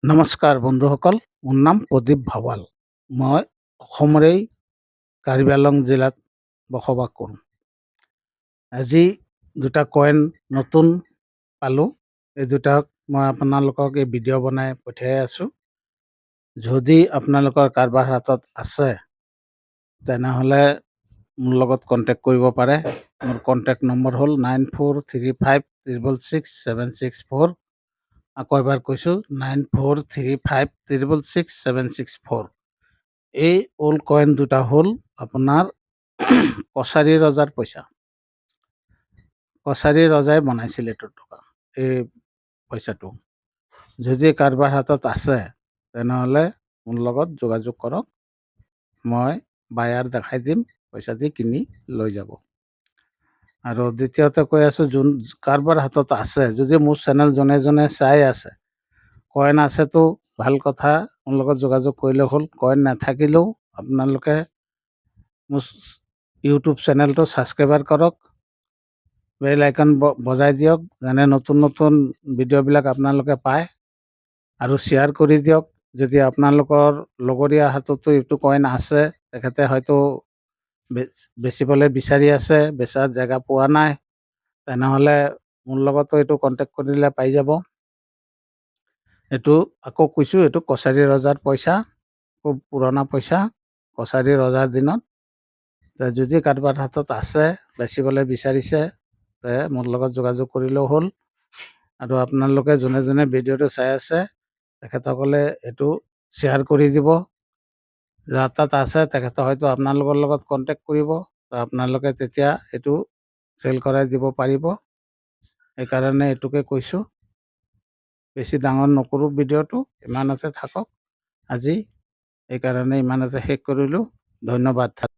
নমস্কাৰ বন্ধুসকল, মোৰ নাম প্ৰদীপ ভাৱাল। মই অসমৰে কাৰ্বি আংলং জিলাত বসবাস কৰোঁ। আজি দুটা কইন নতুন পালোঁ। এই দুটাক মই আপোনালোকক এই ভিডিঅ' বনাই পঠিয়াই আছোঁ। যদি আপোনালোকৰ কাৰোবাৰ হাতত আছে তেনেহ'লে মোৰ লগত কণ্টেক্ট কৰিব পাৰে। মোৰ কণ্টেক্ট নম্বৰ হ'ল 9435666764। আকৌ এবাৰ কৈছোঁ 9435666764। এই অল্ড কইন দুটা হ'ল আপোনাৰ কছাৰী ৰজাৰ পইচা। কছাৰী ৰজাই বনাইছিল এইটো টকা, এই পইচাটো। যদি কাৰোবাৰ হাতত আছে তেনেহ'লে মোৰ লগত যোগাযোগ কৰক। মই বায়াৰ দেখাই দিম, পইচা দি কিনি লৈ যাব। আৰু দ্বিতীয়তে কৈ আছোঁ, কাৰোবাৰ হাতত আছে, যদি মোৰ চেনেল যোনে যোনে চাই আছে, কইন আছেতো ভাল কথা, মোৰ লগত যোগাযোগ কৰিলে হ'ল। কইন নাথাকিলেও আপোনালোকে মোৰ ইউটিউব চেনেলটো ছাবস্ক্ৰাইবাৰ কৰক, বেল আইকন বজাই দিয়ক, যেনে নতুন নতুন ভিডিঅ'বিলাক আপোনালোকে পায়। আৰু শ্বেয়াৰ কৰি দিয়ক। যদি আপোনালোকৰ লগৰীয়া হাততো এইটো কইন আছে, তেখেতে হয়তো বেচিবলৈ বিচাৰি আছে, বেচাৰ জেগা পোৱা নাই, তেনেহ'লে মোৰ লগতো এইটো কণ্টেক্ট কৰিলে পাই যাব। এইটো আকৌ কৈছোঁ, এইটো কছাৰী ৰজাৰ পইচা, খুব পুৰণা পইচা, কছাৰী ৰজাৰ দিনত। যদি কাৰোবাৰ হাতত আছে, বেচিবলৈ বিচাৰিছে, তে মোৰ লগত যোগাযোগ কৰিলেও হ'ল। আৰু আপোনালোকে যোনে যোনে ভিডিঅ'টো চাই আছে, তেখেতসকলে এইটো শ্বেয়াৰ কৰি দিব। যাৰ তাত আছে তেখেতে হয়তো আপোনালোকৰ লগত কণ্টেক্ট কৰিব, আপোনালোকে তেতিয়া এইটো চেল কৰাই দিব পাৰিব। সেইকাৰণে এইটোকে কৈছোঁ। বেছি ডাঙৰ নকৰোঁ ভিডিঅ'টো, ইমানতে থাকক। আজি এইকাৰণে ইমানতে শেষ কৰিলোঁ। ধন্যবাদ।